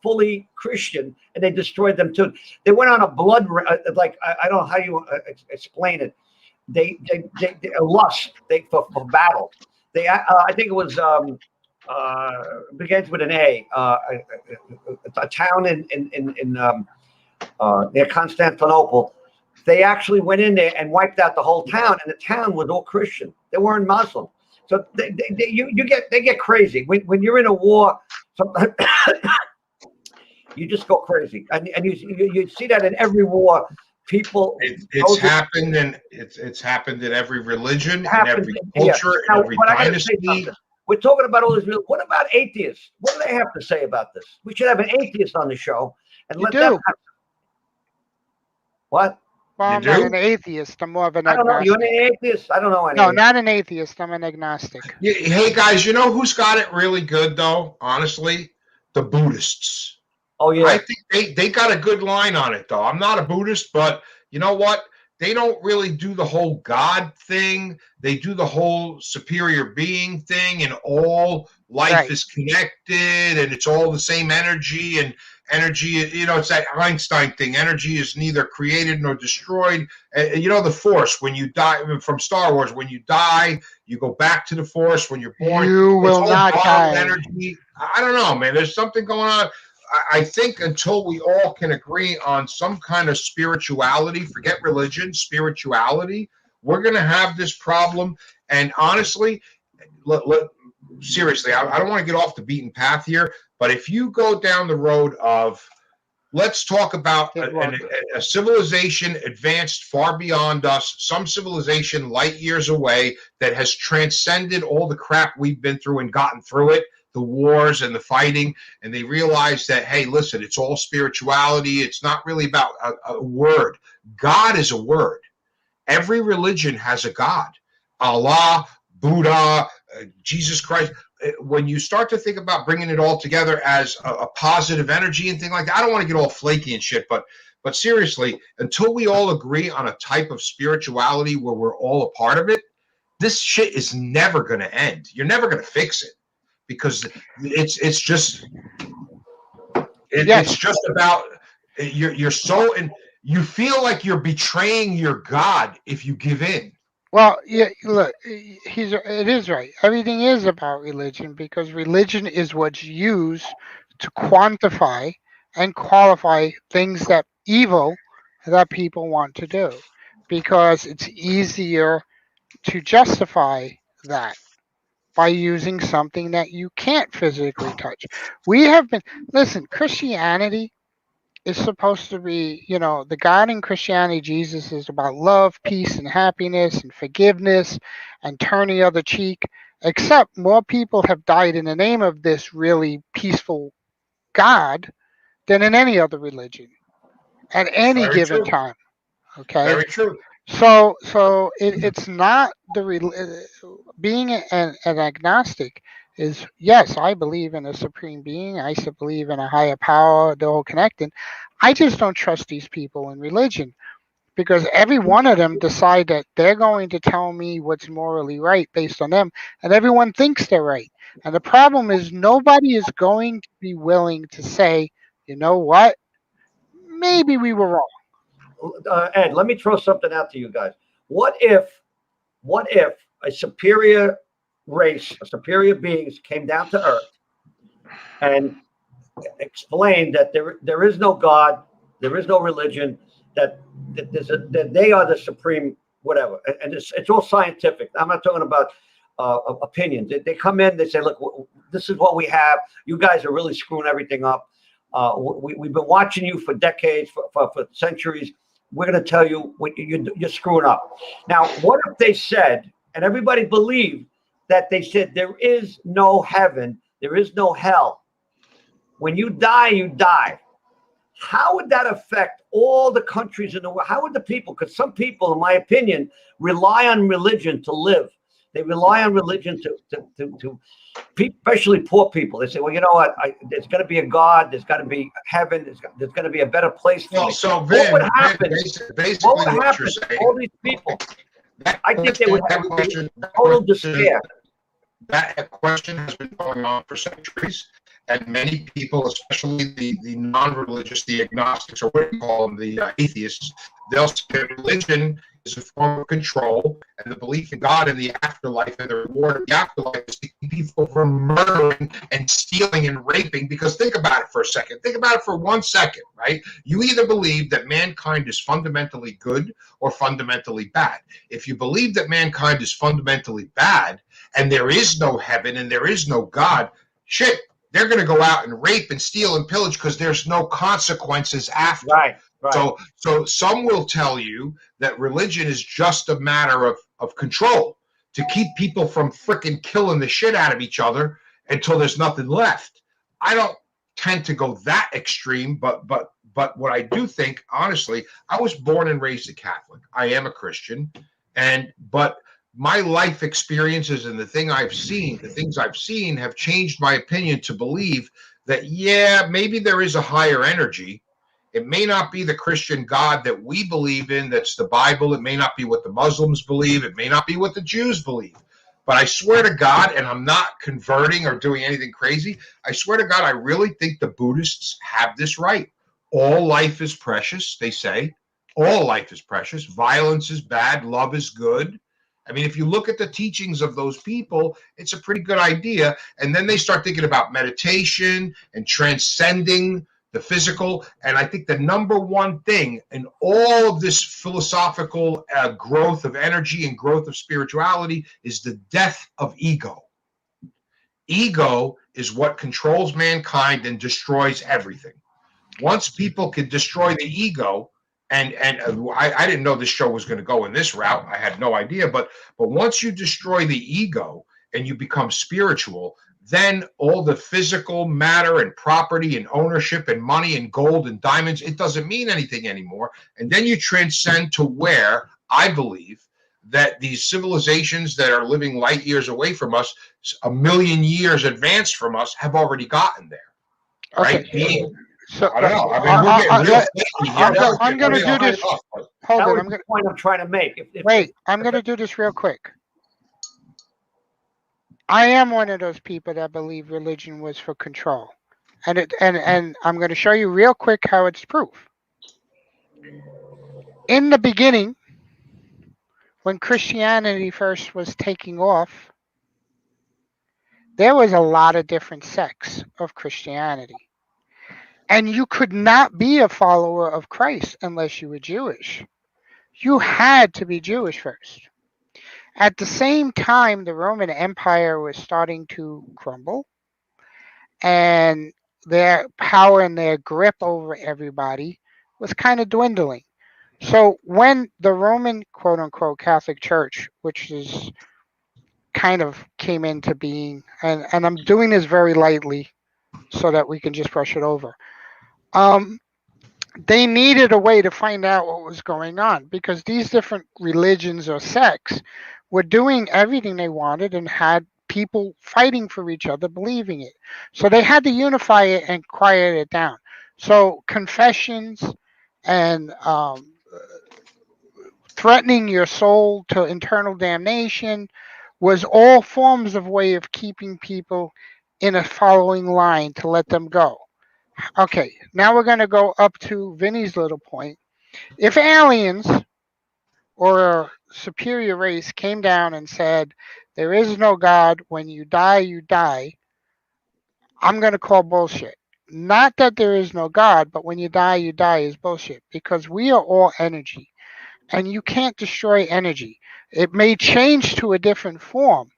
fully Christian, and they destroyed them too. They went on a blood, like I don't know how you explain it. They lust for battle. I think it was begins with an A. A town in near Constantinople. They actually went in there and wiped out the whole town, and the town was all Christian. They weren't Muslim. So they get crazy when you're in a war. You just go crazy, and you see that in every war. People, it's happened in every religion, in every culture, in every dynasty. We're talking about all this. What about atheists? What do they have to say about this? We should have an atheist on the show and let them. What? Well, You I'm not do? an atheist. I'm more of an I don't know. You're an agnostic. atheist? I don't know No, any. not an atheist. I'm an agnostic. Yeah, hey guys, you know who's got it really good though? Honestly, the Buddhists. Oh I yeah. think they got a good line on it though. I'm not a Buddhist, but you know what? They don't really do the whole God thing. They do the whole superior being thing, and all life Right. is connected and it's all the same energy. And energy, you know, it's that Einstein thing. Energy is neither created nor destroyed. You know, the Force, when you die from Star Wars, when you die, you go back to the Force. When you're born, You it's will all not borrowed die. energy. I don't know, man. There's something going on. I think until we all can agree on some kind of spirituality, forget religion, spirituality, we're going to have this problem. And honestly, seriously, I don't want to get off the beaten path here, but if you go down the road of, let's talk about a civilization advanced far beyond us, some civilization light years away that has transcended all the crap we've been through and gotten through it, the wars and the fighting, and they realize that, hey, listen, it's all spirituality. It's not really about a word. God is a word. Every religion has a God. Allah, Buddha, Jesus Christ. When you start to think about bringing it all together as a positive energy and thing like that, I don't want to get all flaky and shit, but seriously, until we all agree on a type of spirituality where we're all a part of it, this shit is never going to end. You're never going to fix it because it's just Yes. it's just about you're so, and you feel like you're betraying your God if you give in. Well, yeah, look, it is right. Everything is about religion because religion is what's used to quantify and qualify things that evil that people want to do because it's easier to justify that by using something that you can't physically touch. We have been, listen, Christianity is supposed to be, the God in Christianity, Jesus, is about love, peace, and happiness, and forgiveness, and turn the other cheek. Except more people have died in the name of this really peaceful God than in any other religion at any Very given true. time. Okay, Very true. so it's not being an agnostic is, yes, I believe in a supreme being. I believe in a higher power, the whole connecting. I just don't trust these people in religion because every one of them decide that they're going to tell me what's morally right based on them, and everyone thinks they're right. And the problem is nobody is going to be willing to say, you know what, maybe we were wrong. Ed, let me throw something out to you guys. What if, what if a superior race, a superior beings came down to Earth and explained that there is no God, there is no religion, that they are the supreme whatever, and it's all scientific. I'm not talking about opinions. They come in, they say, look, this is what we have. You guys are really screwing everything up. We've been watching you for decades, for centuries. We're going to tell you what you're screwing up. Now, what if they said, and everybody believed that they said there is no heaven, there is no hell. When you die, you die. How would that affect all the countries in the world? How would the people, because some people, in my opinion, rely on religion to live. They rely on religion to especially poor people. They say, well, you know what? There's going to be a God. There's got to be heaven. There's going to be a better place for Well, me. so What would Vin, happen? basically What would what you're happen to saying, all these people? I think they would have total despair. that question has been going on for centuries, and many people, especially the non-religious, the agnostics, or what do you call them, the atheists, they'll say that religion is a form of control, and the belief in God and the afterlife and the reward of the afterlife is to keep people from murdering and stealing and raping. Because think about it for a second. Think about it for 1 second, right? You either believe that mankind is fundamentally good or fundamentally bad. If you believe that mankind is fundamentally bad and there is no heaven and there is no God, shit, they're going to go out and rape and steal and pillage because there's no consequences after. Right. So some will tell you that religion is just a matter of control to keep people from freaking killing the shit out of each other until there's nothing left. I tend to go that extreme, but what I do think, honestly, I was born and raised a Catholic. I am a Christian, but my life experiences and the things I've seen have changed my opinion to believe that, yeah, maybe there is a higher energy. It may not be the Christian God that we believe in, that's the Bible. It may not be what the Muslims believe. It may not be what the Jews believe. But I swear to God, and I'm not converting or doing anything crazy, I swear to God, I really think the Buddhists have this right. All life is precious, they say. All life is precious. Violence is bad. Love is good. I mean, if you look at the teachings of those people, it's a pretty good idea. And then they start thinking about meditation and transcending the physical. And I think the number one thing in all of this philosophical growth of energy and growth of spirituality is the death of ego. Ego is what controls mankind and destroys everything. Once people can destroy the ego, and I didn't know this show was going to go in this route. I had no idea. But once you destroy the ego and you become spiritual, then all the physical matter and property and ownership and money and gold and diamonds, it doesn't mean anything anymore. And then you transcend to where I believe that these civilizations that are living light years away from us, a million years advanced from us, have already gotten there. Right? Okay. So I don't know. I mean, we're getting real finicky here. I'm going to do this. Hold that it. was I'm going the point I'm trying to make. wait. I'm going to do this real quick. I am one of those people that believe religion was for control, and I'm going to show you real quick how it's proof. In the beginning, when Christianity first was taking off, there was a lot of different sects of Christianity. And you could not be a follower of Christ unless you were Jewish. You had to be Jewish first. At the same time, the Roman Empire was starting to crumble, and their power and their grip over everybody was kind of dwindling. So when the Roman quote unquote Catholic Church, which is kind of came into being, and I'm doing this very lightly so that we can just brush it over. They needed a way to find out what was going on, because these different religions or sects were doing everything they wanted and had people fighting for each other, believing it. So they had to unify it and quiet it down. So confessions and threatening your soul to eternal damnation was all forms of way of keeping people in a following line to let them go. Okay, now we're going to go up to Vinny's little point. If aliens or a superior race came down and said, there is no God, when you die, you die, I'm going to call bullshit. Not that there is no God, but when you die is bullshit, because we are all energy, and you can't destroy energy. It may change to a different form,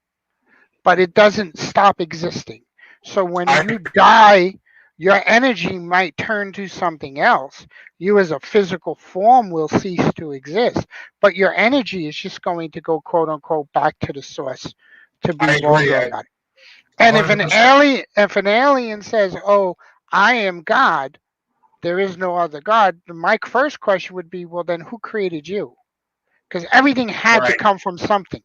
but it doesn't stop existing. So when you die, your energy might turn to something else. You as a physical form will cease to exist, but your energy is just going to go quote unquote back to the source, to be vulgar about it. And if an alien says, "Oh, I am God," there is no other God, my first question would be, well, then who created you? Because everything had to come from something.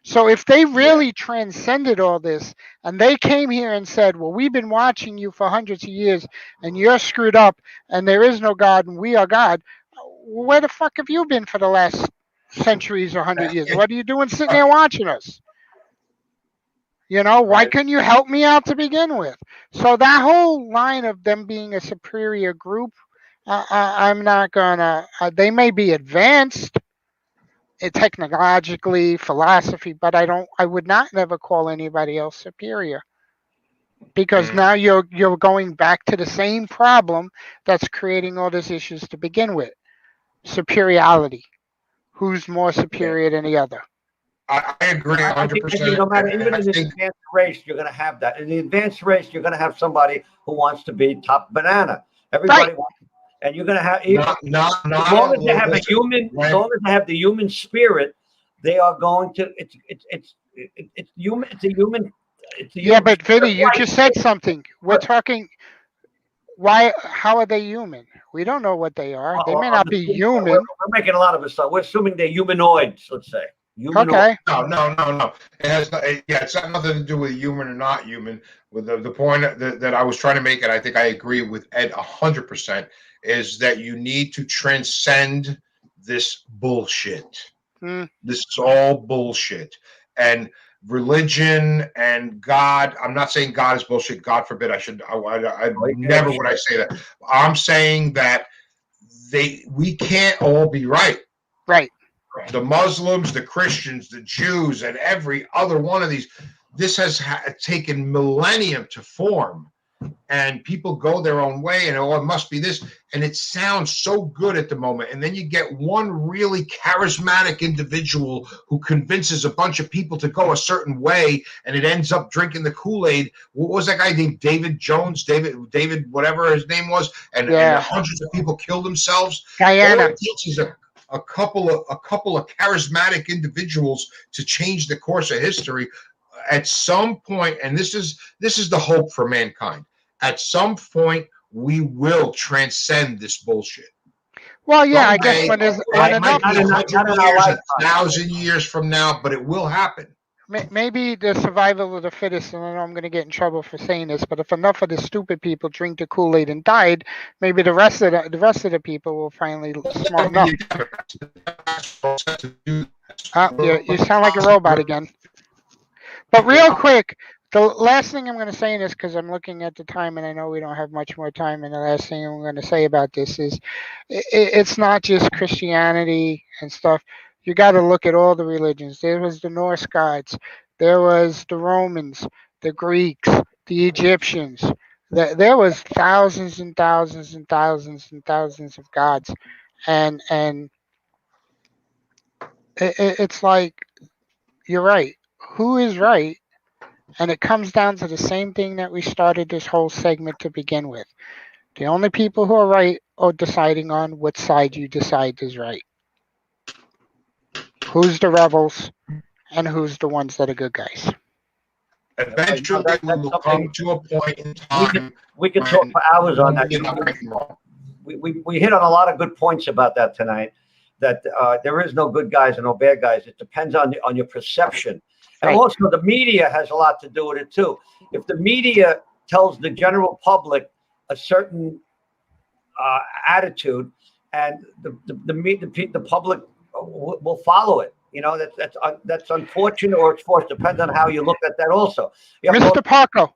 So if they really transcended all this and they came here and said, well, we've been watching you for hundreds of years and you're screwed up and there is no God and we are God, where the fuck have you been for the last centuries or 100 years? What are you doing sitting there watching us? You know, why couldn't you help me out to begin with? So that whole line of them being a superior group, I'm not gonna, they may be advanced technologically, philosophy, but I would not never call anybody else superior, because now you're going back to the same problem that's creating all these issues to begin with. Superiority. Who's more superior than the other? I agree 100%. I think no matter, even in the advanced race, you're going to have that. In the advanced race, you're going to have somebody who wants to be top banana. Everybody wants, and you're going to have, as long as they have a human, as long as they have the human spirit, they are going to. It's human. It's a human It's Yeah, but Vinny, you white just said thing. something. We're talking. Why? How are they human? We don't know what they are. They may not be We're human. making a lot of it stuff. We're assuming they're humanoids, let's say. Humanoid. Okay. No. It has yeah, it's got nothing to do with human or not human. With the point that I was trying to make, and I think I agree with Ed 100%, is that you need to transcend this bullshit. Mm. This is all bullshit. And religion and God, I'm not saying God is bullshit. God forbid. I never would I say that. I'm saying that we can't all be right. Right. The Muslims, the Christians, the Jews, and every other one of these. This has taken millennium to form, and people go their own way, and it must be this, and it sounds so good at the moment. And then you get one really charismatic individual who convinces a bunch of people to go a certain way, and it ends up drinking the Kool-Aid. What was that guy named David Jones? David, whatever his name was, and hundreds of people killed themselves. Guyana. All it takes is a couple of charismatic individuals to change the course of history at some point. And this is the hope for mankind. At some point, we will transcend this bullshit. Well, yeah, I guess when it enough, might be 100 years, lifetime. 1,000 years from now, but it will happen. maybe the survival of the fittest, and I know I'm going to get in trouble for saying this, but if enough of the stupid people drink the Kool-Aid and died, maybe the rest of the people will finally smarten up. You sound like a robot again. But real quick, the last thing I'm going to say in this, because I'm looking at the time and I know we don't have much more time, and the last thing I'm going to say about this is it's not just Christianity and stuff. You got to look at all the religions. There was the Norse gods, there was the Romans, the Greeks, the Egyptians. There was thousands and thousands and thousands and thousands of gods, and it's like you're right. Who is right? And it comes down to the same thing that we started this whole segment to begin with. The only people who are right are deciding on what side you decide is right. Who's the rebels and who's the ones that are good guys. Eventually, we will come to a point in time. We can talk for hours on that. We hit on a lot of good points about that tonight. That there is no good guys and no bad guys. It depends on your perception. And also, the media has a lot to do with it too. If the media tells the general public a certain attitude, and the public will follow it. You know, that's unfortunate, or it's forced. Depends on how you look at that. Also, Mr. Parco,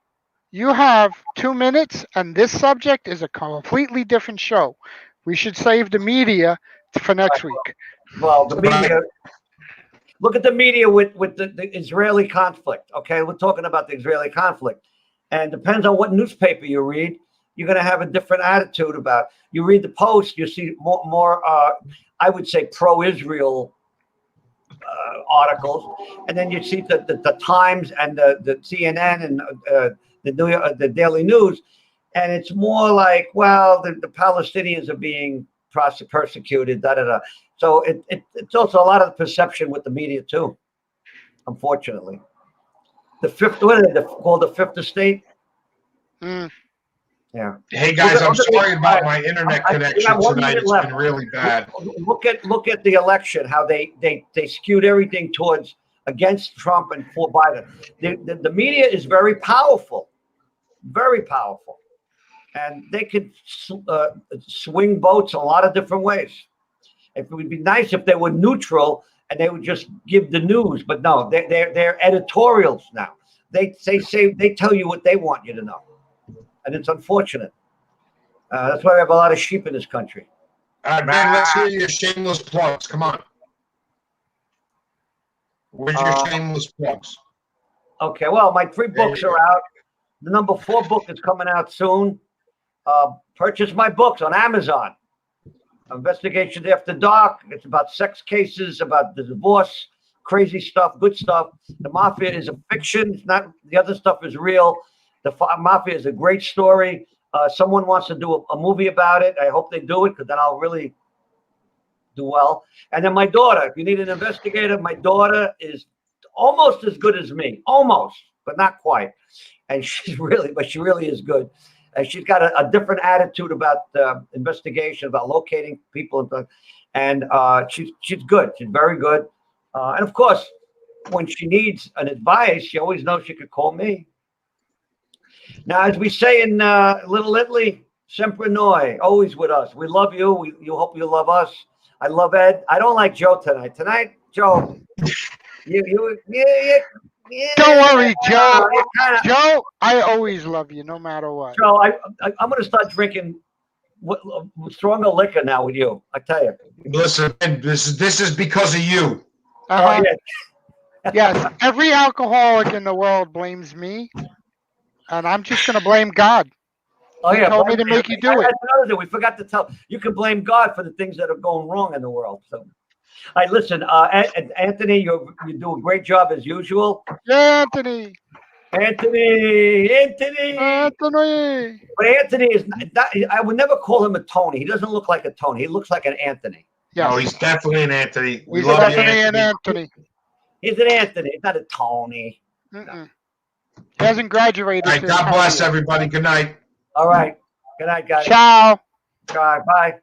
you have 2 minutes, and this subject is a completely different show. We should save the media for next week. Well, the media. Look at the media with the Israeli conflict. Okay, we're talking about the Israeli conflict, and depends on what newspaper you read. You're going to have a different attitude about it. You read the Post, you see more I would say pro-Israel articles, and then you see the Times and the CNN and the Daily News, and it's more like, well, the Palestinians are being persecuted, da da da. So it's also a lot of perception with the media too, unfortunately. The fifth, what are they called? The fifth estate. Yeah. Hey guys, I'm sorry about my internet connection tonight. It's been really bad. Look at the election, how they skewed everything towards against Trump and for Biden. The media is very powerful, and they could swing votes a lot of different ways. It would be nice if they were neutral and they would just give the news, but no, they're editorials now. They tell you what they want you to know, and it's unfortunate. That's why we have a lot of sheep in this country. Man, let's hear your shameless plugs. Come on. Where's your shameless plugs? Okay, well, my 3 books are out. The number 4 book is coming out soon. Purchase my books on Amazon. Investigations After Dark. It's about sex cases, about the divorce, crazy stuff, good stuff. The Mafia is a fiction. It's not. The other stuff is real. The Mafia is a great story. Someone wants to do a movie about it. I hope they do it, because then I'll really do well. And then my daughter. If you need an investigator, my daughter is almost as good as me. Almost. but not quite. And she really is good. And she's got a different attitude about investigation, about locating people, and she's good. She's very good. And of course, when she needs an advice, she always knows she could call me. Now, as we say in Little Italy, sempre noi, always with us. We love you. You hope you love us. I love Ed. I don't like Joe tonight. Tonight, Joe, yeah. Don't worry, Joe. Joe, I always love you, no matter what. Joe, I'm going to start drinking stronger liquor now with you. I tell you. Listen, this is because of you. Uh-huh. Oh, yeah. Yes, every alcoholic in the world blames me, and I'm just going to blame God. Oh, He yeah. told me to make you do it. That's another thing. We forgot to tell. You can blame God for the things that are going wrong in the world. So, listen, Anthony, you do a great job as usual. Yeah, Anthony. Anthony. Anthony. But Anthony is not, I would never call him a Tony. He doesn't look like a Tony. He looks like an Anthony. Yes. No, he's definitely an Anthony. We He's love you, definitely Anthony. an Anthony. He's an Anthony. He's not a Tony. Mm-mm. He hasn't graduated. All right, God bless everybody. Good night. All right. Good night, guys. Ciao. Bye.